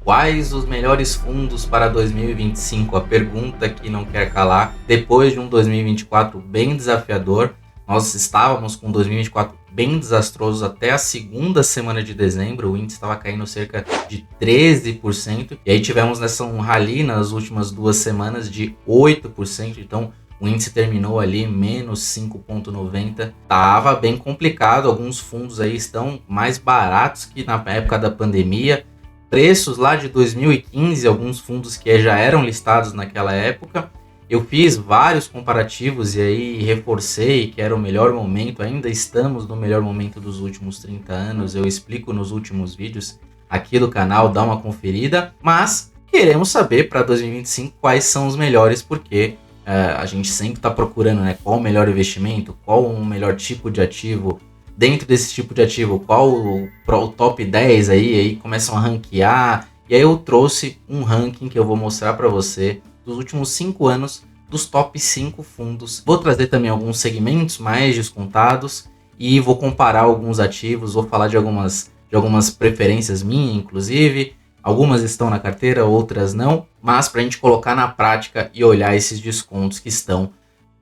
Quais os melhores fundos para 2025? A pergunta que não quer calar. Depois de um 2024 bem desafiador, nós estávamos com 2024 bem desastroso até a segunda semana de dezembro. O índice estava caindo cerca de 13%. E aí tivemos um rally nas últimas 2 semanas de 8%. Então o índice terminou ali menos 5,90. Tava bem complicado. Alguns fundos aí estão mais baratos que na época da pandemia. Preços lá de 2015, alguns fundos que já eram listados naquela época. Eu fiz vários comparativos e aí reforcei que era o melhor momento. Ainda estamos no melhor momento dos últimos 30 anos. Eu explico nos últimos vídeos aqui do canal, dá uma conferida. Mas queremos saber para 2025 quais são os melhores, porque a gente sempre está procurando, né, qual o melhor investimento, qual o melhor tipo de ativo. Dentro desse tipo de ativo, qual o top 10 aí começam a ranquear. E aí eu trouxe um ranking que eu vou mostrar para você dos últimos 5 anos dos top 5 fundos. Vou trazer também alguns segmentos mais descontados e vou comparar alguns ativos, vou falar de algumas preferências minhas, inclusive. Algumas estão na carteira, outras não, mas para a gente colocar na prática e olhar esses descontos que estão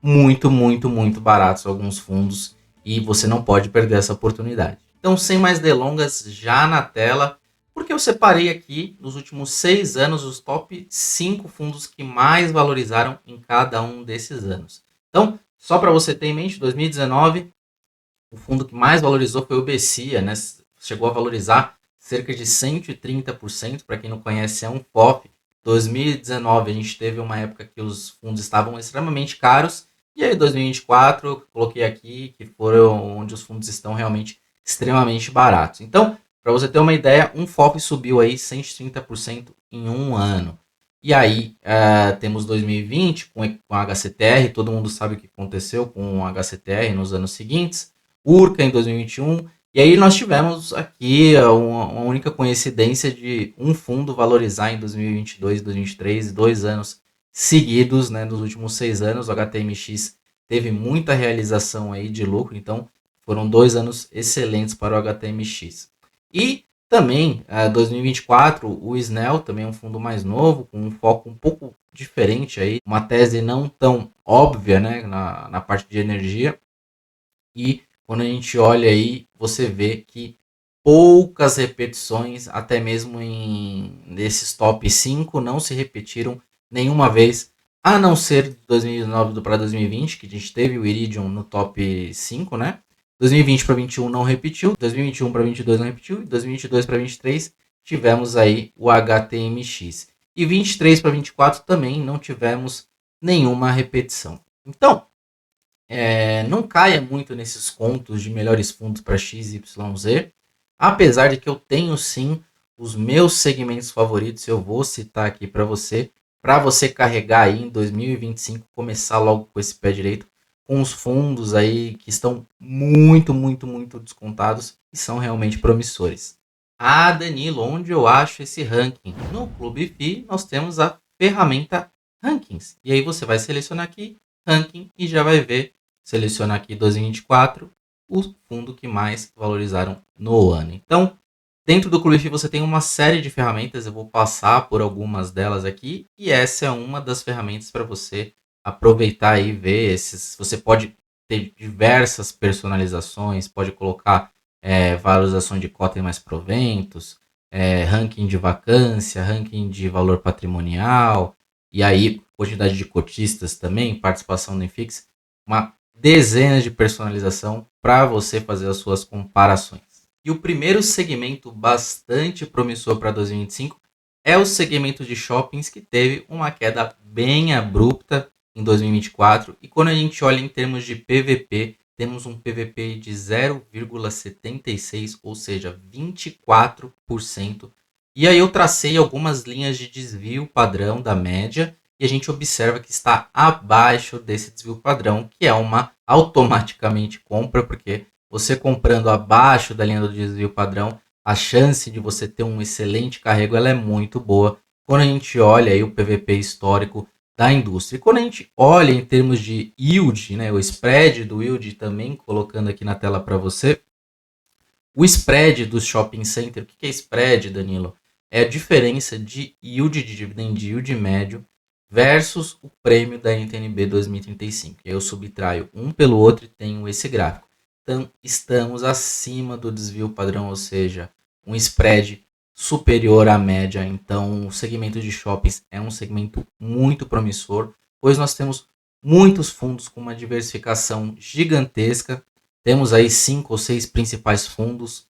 muito, muito, muito baratos alguns fundos. E você não pode perder essa oportunidade. Então, sem mais delongas, já na tela, porque eu separei aqui, nos últimos 6 anos, os top 5 fundos que mais valorizaram em cada um desses anos. Então, só para você ter em mente, 2019, o fundo que mais valorizou foi o BCIA, né? Chegou a valorizar cerca de 130%, para quem não conhece, é um FOF. 2019, a gente teve uma época que os fundos estavam extremamente caros, e aí 2024, coloquei aqui que foram onde os fundos estão realmente extremamente baratos. Então, para você ter uma ideia, um FOF subiu aí 130% em um ano. E aí, temos 2020 com a HCTR, todo mundo sabe o que aconteceu com o HCTR nos anos seguintes, Urca em 2021, e aí nós tivemos aqui uma única coincidência de um fundo valorizar em 2022 e 2023, 2 anos seguidos, né, nos últimos 6 anos. O HTMX teve muita realização aí de lucro, então foram 2 anos excelentes para o HTMX. E também, 2024, o Snell, também é um fundo mais novo, com um foco um pouco diferente aí, uma tese não tão óbvia, né, na parte de energia. E quando a gente olha aí, você vê que poucas repetições, até mesmo nesses top 5, não se repetiram nenhuma vez, a não ser de 2019 para 2020, que a gente teve o Iridium no top 5, né? 2020 para 2021 não repetiu, 2021 para 2022 não repetiu, e 2022 para 2023 tivemos aí o HTMX. E 23 para 24 também não tivemos nenhuma repetição. Então, não caia muito nesses contos de melhores fundos para XYZ, apesar de que eu tenho sim os meus segmentos favoritos. Eu vou citar aqui para você carregar aí em 2025, começar logo com esse pé direito, com os fundos aí que estão muito, muito, muito descontados e são realmente promissores. Ah, Danilo, onde eu acho esse ranking? No Clube FI nós temos a ferramenta Rankings. E aí você vai selecionar aqui ranking e já vai ver, selecionar aqui 2024, o fundo que mais valorizaram no ano. Então, dentro do Clube FI você tem uma série de ferramentas, eu vou passar por algumas delas aqui, e essa é uma das ferramentas para você aproveitar e ver esses. Você pode ter diversas personalizações, pode colocar valorização de cota e mais proventos, ranking de vacância, ranking de valor patrimonial, e aí quantidade de cotistas também, participação no IFIX, uma dezena de personalização para você fazer as suas comparações. E o primeiro segmento bastante promissor para 2025 é o segmento de shoppings, que teve uma queda bem abrupta em 2024. E quando a gente olha em termos de PVP, temos um PVP de 0,76, ou seja, 24%. E aí eu tracei algumas linhas de desvio padrão da média, e a gente observa que está abaixo desse desvio padrão, que é uma automaticamente compra, porque você comprando abaixo da linha do desvio padrão, a chance de você ter um excelente carrego ela é muito boa quando a gente olha aí o PVP histórico da indústria. E quando a gente olha em termos de yield, né, o spread do yield também, colocando aqui na tela para você, o spread do shopping center. O que é spread, Danilo? é a diferença de yield, de dividend yield médio, versus o prêmio da NTNB 2035. Eu subtraio um pelo outro e tenho esse gráfico. Então, estamos acima do desvio padrão, ou seja, um spread superior à média. Então, o segmento de shoppings é um segmento muito promissor, pois nós temos muitos fundos com uma diversificação gigantesca. Temos aí 5 ou 6 principais fundos.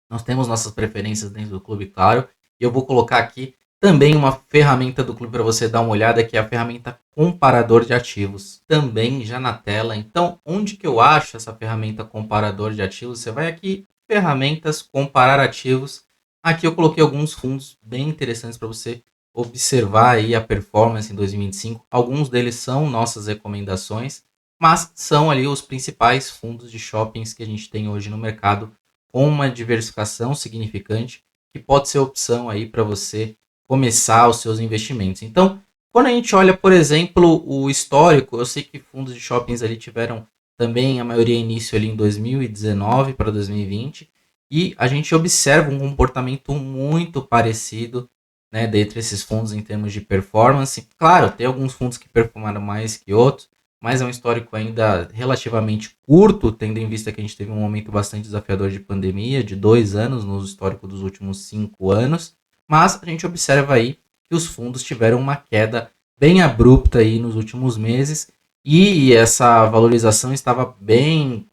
Nós temos nossas preferências dentro do clube, claro. E eu vou colocar aqui também uma ferramenta do clube para você dar uma olhada, que é a ferramenta comparador de ativos, também já na tela. Então, onde que eu acho essa ferramenta comparador de ativos? Você vai aqui, ferramentas, comparar ativos. Aqui eu coloquei alguns fundos bem interessantes para você observar aí a performance em 2025. Alguns deles são nossas recomendações, mas são ali os principais fundos de shoppings que a gente tem hoje no mercado, com uma diversificação significante, que pode ser opção aí para você começar os seus investimentos. Então, quando a gente olha, por exemplo, o histórico, eu sei que fundos de shoppings ali tiveram também a maioria início ali em 2019 para 2020, e a gente observa um comportamento muito parecido, né, dentre esses fundos em termos de performance. Claro, tem alguns fundos que performaram mais que outros, mas é um histórico ainda relativamente curto, tendo em vista que a gente teve um momento bastante desafiador de pandemia, de 2 anos, no histórico dos últimos 5 anos, mas a gente observa aí que os fundos tiveram uma queda bem abrupta aí nos últimos meses, e essa valorização estava bem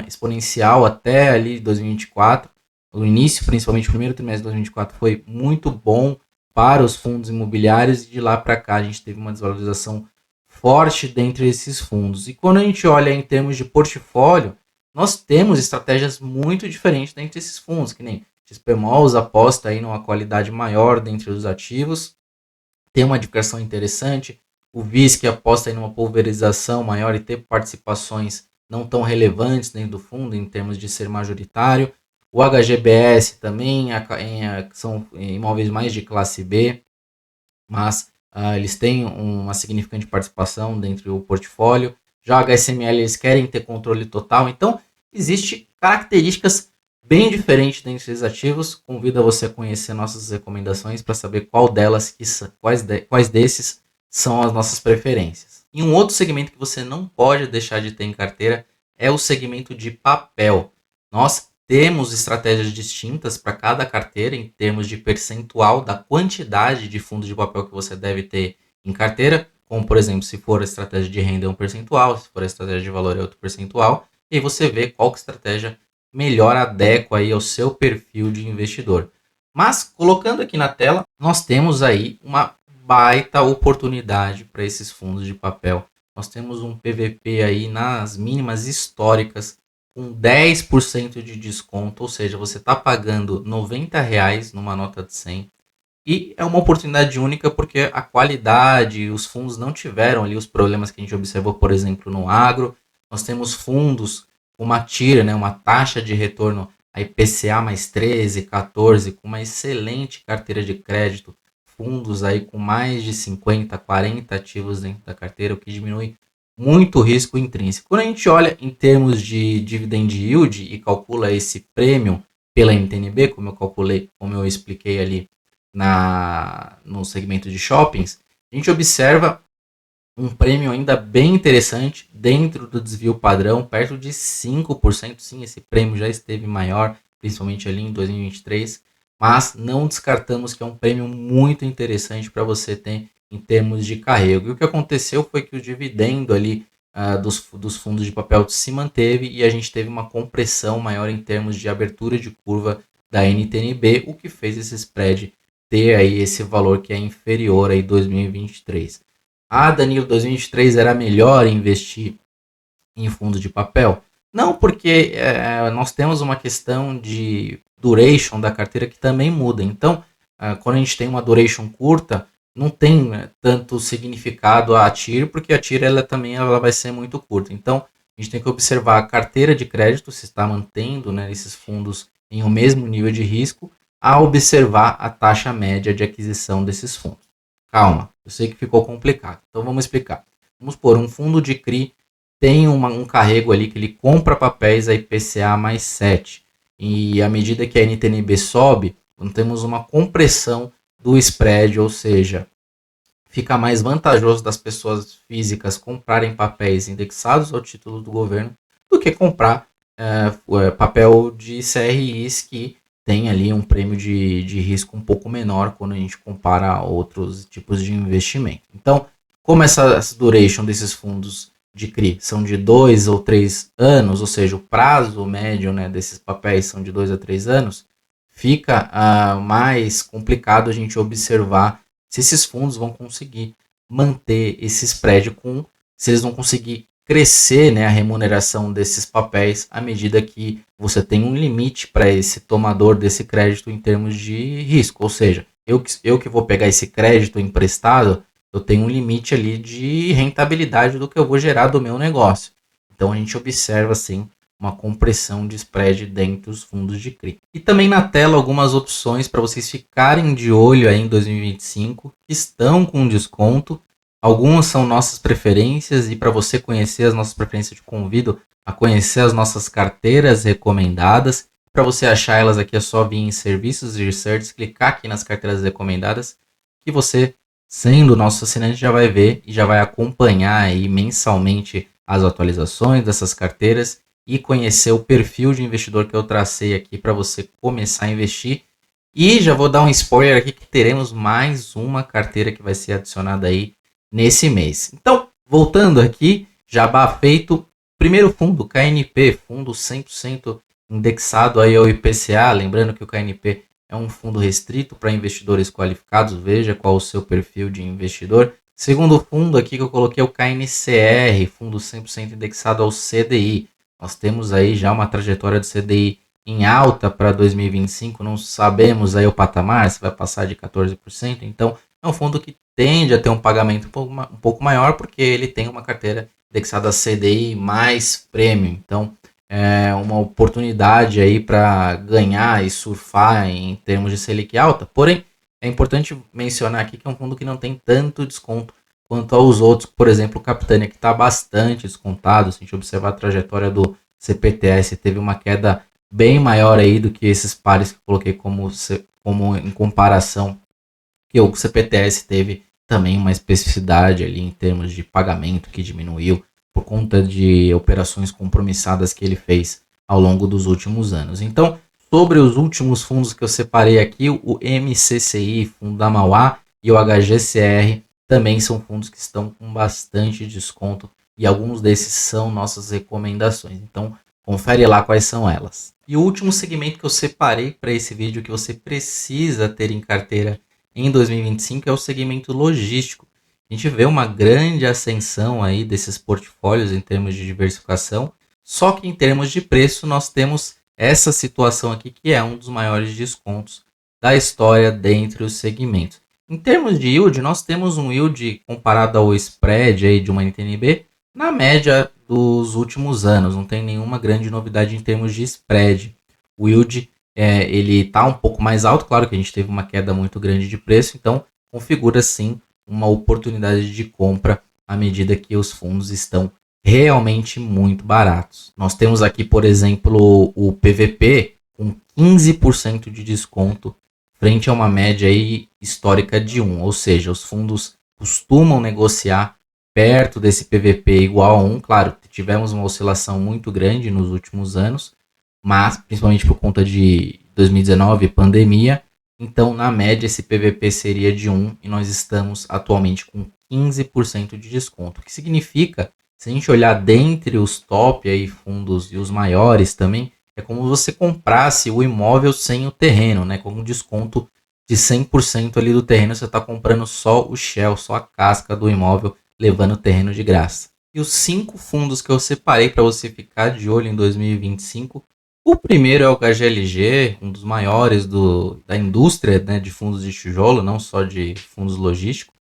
exponencial até ali 2024. O início, principalmente o primeiro trimestre de 2024, foi muito bom para os fundos imobiliários, e de lá para cá a gente teve uma desvalorização forte dentre esses fundos. E quando a gente olha em termos de portfólio, nós temos estratégias muito diferentes dentre esses fundos, que nem XP Malls aposta aí numa qualidade maior dentre os ativos, tem uma diversificação interessante. O VISC aposta em uma pulverização maior e ter participações não tão relevantes dentro do fundo em termos de ser majoritário. O HGBS também são imóveis mais de classe B, mas eles têm uma significante participação dentro do portfólio. Já o HSML, eles querem ter controle total. Então, existe características bem diferentes dentre esses ativos. Convido você a conhecer nossas recomendações para saber quais desses são as nossas preferências. E um outro segmento que você não pode deixar de ter em carteira é o segmento de papel. Nós temos estratégias distintas para cada carteira em termos de percentual da quantidade de fundos de papel que você deve ter em carteira, como por exemplo, se for a estratégia de renda é um percentual, se for a estratégia de valor é outro percentual, e aí você vê qual que estratégia melhor adequa aí ao seu perfil de investidor. Mas, colocando aqui na tela, nós temos aí uma baita oportunidade para esses fundos de papel. Nós temos um PVP aí nas mínimas históricas, com 10% de desconto, ou seja, você está pagando R$90 numa nota de 100, e é uma oportunidade única porque a qualidade, os fundos não tiveram ali os problemas que a gente observou, por exemplo, no agro. Nós temos fundos com uma tira, né, uma taxa de retorno a IPCA mais 13, 14, com uma excelente carteira de crédito, fundos aí com mais de 50, 40 ativos dentro da carteira, o que diminui muito risco intrínseco. Quando a gente olha em termos de dividend yield e calcula esse prêmio pela NTNB, como eu expliquei ali no segmento de shoppings, a gente observa um prêmio ainda bem interessante dentro do desvio padrão, perto de 5%. Sim, esse prêmio já esteve maior, principalmente ali em 2023, mas não descartamos que é um prêmio muito interessante para você ter em termos de carrego. E o que aconteceu foi que o dividendo ali dos fundos de papel se manteve, e a gente teve uma compressão maior em termos de abertura de curva da NTNB, o que fez esse spread ter aí esse valor que é inferior aí 2023. Danilo, 2023 era melhor investir em fundo de papel? Não, porque nós temos uma questão de duration da carteira que também muda. Então, quando a gente tem uma duration curta, não tem tanto significado a TIR, porque a TIR ela vai ser muito curta. Então, a gente tem que observar a carteira de crédito, se está mantendo, né, esses fundos em o mesmo nível de risco, a observar a taxa média de aquisição desses fundos. Calma, eu sei que ficou complicado, então vamos explicar. Vamos supor, um fundo de CRI tem um carrego ali que ele compra papéis a IPCA mais 7, e à medida que a NTNB sobe, Não temos uma compressão do spread, ou seja, fica mais vantajoso das pessoas físicas comprarem papéis indexados ao título do governo do que comprar papel de CRIs que tem ali um prêmio de risco um pouco menor quando a gente compara a outros tipos de investimento. Então, como essa duration desses fundos de CRI são de 2 ou 3 anos, ou seja, o prazo médio, né, desses papéis são de 2 a 3 anos, fica mais complicado a gente observar se esses fundos vão conseguir manter esse spread se eles vão conseguir crescer, né, a remuneração desses papéis à medida que você tem um limite para esse tomador desse crédito em termos de risco. Ou seja, eu que vou pegar esse crédito emprestado, eu tenho um limite ali de rentabilidade do que eu vou gerar do meu negócio. Então a gente observa assim uma compressão de spread dentro dos fundos de CRI. E também na tela algumas opções para vocês ficarem de olho aí em 2025 que estão com desconto. Algumas são nossas preferências e para você conhecer as nossas preferências, eu te convido a conhecer as nossas carteiras recomendadas. Para você achar elas aqui é só vir em serviços de research, clicar aqui nas carteiras recomendadas que você, sendo nosso assinante, já vai ver e já vai acompanhar aí mensalmente as atualizações dessas carteiras e conhecer o perfil de investidor que eu tracei aqui para você começar a investir. E já vou dar um spoiler aqui que teremos mais uma carteira que vai ser adicionada aí nesse mês. Então, voltando aqui, jabá feito. Primeiro fundo, KNP, fundo 100% indexado aí ao IPCA. Lembrando que o KNP é um fundo restrito para investidores qualificados. Veja qual o seu perfil de investidor. Segundo fundo aqui que eu coloquei é o KNCR, fundo 100% indexado ao CDI. Nós temos aí já uma trajetória do CDI em alta para 2025. Não sabemos aí o patamar, se vai passar de 14%. Então, é um fundo que tende a ter um pagamento um pouco maior, porque ele tem uma carteira indexada a CDI mais prêmio. Então, é uma oportunidade aí para ganhar e surfar em termos de Selic alta. Porém, é importante mencionar aqui que é um fundo que não tem tanto desconto quanto aos outros. Por exemplo, o Capitânia, que está bastante descontado. Se a gente observar a trajetória do CPTS, teve uma queda bem maior aí do que esses pares que eu coloquei como em comparação, que o CPTS teve também uma especificidade ali em termos de pagamento que diminuiu por conta de operações compromissadas que ele fez ao longo dos últimos anos. Então, sobre os últimos fundos que eu separei aqui, o MCCI, fundo da Mauá, e o HGCR também são fundos que estão com bastante desconto e alguns desses são nossas recomendações. Então, confere lá quais são elas. E o último segmento que eu separei para esse vídeo que você precisa ter em carteira em 2025 é o segmento logístico. A gente vê uma grande ascensão aí desses portfólios em termos de diversificação, só que em termos de preço nós temos essa situação aqui que é um dos maiores descontos da história dentre os segmentos. Em termos de yield, nós temos um yield comparado ao spread aí de uma NTNB na média dos últimos anos, não tem nenhuma grande novidade em termos de spread. O yield ele está um pouco mais alto, claro que a gente teve uma queda muito grande de preço, então configura sim uma oportunidade de compra à medida que os fundos estão realmente muito baratos. Nós temos aqui, por exemplo, o PVP com 15% de desconto frente a uma média aí histórica de 1, ou seja, os fundos costumam negociar perto desse PVP igual a 1, claro, tivemos uma oscilação muito grande nos últimos anos, mas principalmente por conta de 2019, pandemia, então na média esse PVP seria de 1 e nós estamos atualmente com 15% de desconto, o que significa, se a gente olhar dentre os top aí fundos e os maiores também, é como você comprasse o imóvel sem o terreno, né? Com um desconto de 100% ali do terreno, você está comprando só o shell, só a casca do imóvel, levando o terreno de graça. E os 5 fundos que eu separei para você ficar de olho em 2025, o primeiro é o KGLG, um dos maiores da indústria, né, de fundos de tijolo, não só de fundos logísticos.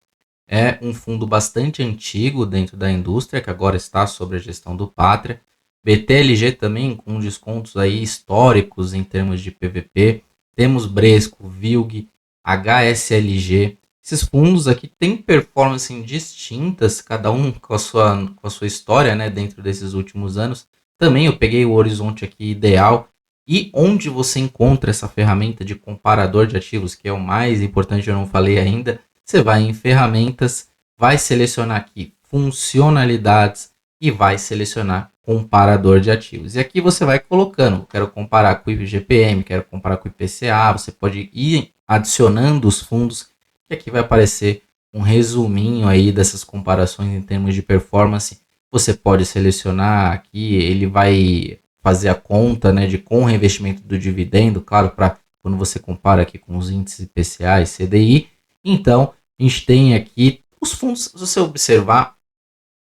É um fundo bastante antigo dentro da indústria, que agora está sob a gestão do Pátria. BTLG também com descontos aí históricos em termos de PVP. Temos Bresco, VILG, HSLG. Esses fundos aqui têm performance distintas, cada um com a sua história, né, dentro desses últimos anos. Também eu peguei o horizonte aqui ideal, E onde você encontra essa ferramenta de comparador de ativos, que é o mais importante, eu não falei ainda, você vai em ferramentas, vai selecionar aqui funcionalidades e vai selecionar comparador de ativos. E aqui você vai colocando, quero comparar com o IGPM, quero comparar com o IPCA, você pode ir adicionando os fundos, que aqui vai aparecer um resuminho aí dessas comparações em termos de performance. Você pode selecionar aqui, ele vai fazer a conta, né, de com o reinvestimento do dividendo, claro, para quando você compara aqui com os índices IPCA e CDI. Então, a gente tem aqui os fundos, se você observar,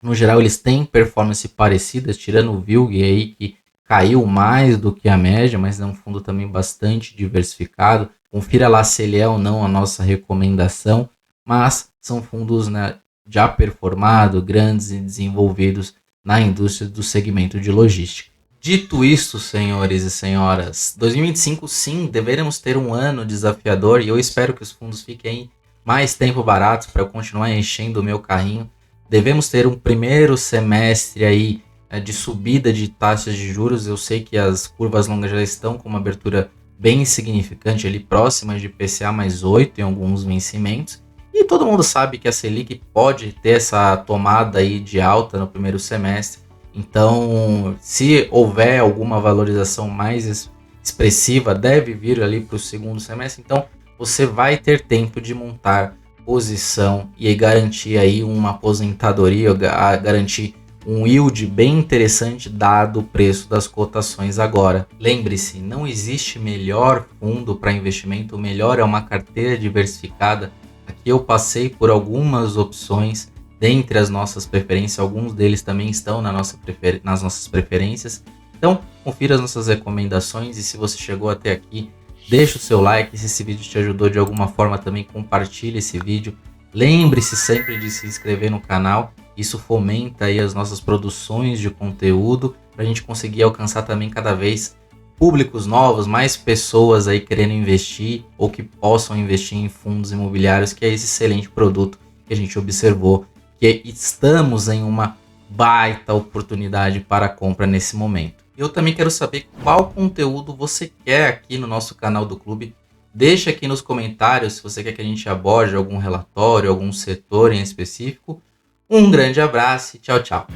no geral eles têm performance parecidas, tirando o VILG aí, que caiu mais do que a média, mas é um fundo também bastante diversificado. Confira lá se ele é ou não a nossa recomendação, mas são fundos, né, já performados, grandes e desenvolvidos na indústria do segmento de logística. Dito isto, senhores e senhoras, 2025 sim, deveremos ter um ano desafiador e eu espero que os fundos fiquem mais tempo baratos para eu continuar enchendo o meu carrinho. Devemos ter um primeiro semestre aí de subida de taxas de juros. Eu sei que as curvas longas já estão com uma abertura bem significante ali, próximas de IPCA mais 8 em alguns vencimentos. E todo mundo sabe que a Selic pode ter essa tomada aí de alta no primeiro semestre. Então, se houver alguma valorização mais expressiva, deve vir ali para o segundo semestre. Então, você vai ter tempo de montar posição e garantir aí uma aposentadoria, garantir um yield bem interessante dado o preço das cotações agora. Lembre-se, não existe melhor fundo para investimento, o melhor é uma carteira diversificada. Aqui eu passei por algumas opções dentre as nossas preferências, alguns deles também estão nas nossas preferências. Então, confira as nossas recomendações e se você chegou até aqui, deixa o seu like, se esse vídeo te ajudou de alguma forma também, compartilhe esse vídeo. Lembre-se sempre de se inscrever no canal, isso fomenta aí as nossas produções de conteúdo, para a gente conseguir alcançar também cada vez públicos novos, mais pessoas aí querendo investir ou que possam investir em fundos imobiliários, que é esse excelente produto que a gente observou, que estamos em uma baita oportunidade para compra nesse momento. Eu também quero saber qual conteúdo você quer aqui no nosso canal do clube. Deixa aqui nos comentários se você quer que a gente aborde algum relatório, algum setor em específico. Um grande abraço e tchau, tchau.